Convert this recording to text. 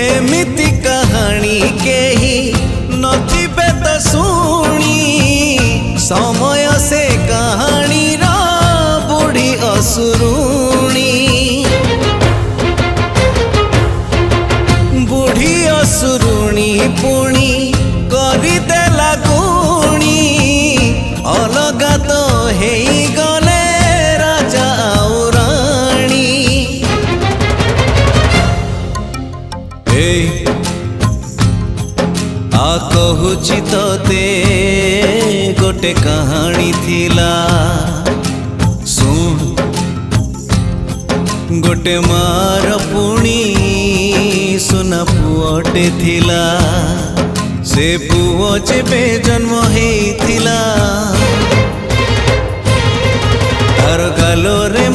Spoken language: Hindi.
एमिति कहानी केही नथिबे तो शुणी समय से कहानी रा बुढ़ी असुरुणी बुढ़ी असुरुणी पुणी करदेला गुणी अलगा तो हेई गले राजा और राणी। आ कहूची तोते गोटे कहानी थिला सुन गोटे मार पुणी सुना पुअटे थिला से पुओ जेबे जन्म हेइथिला तार गालोरे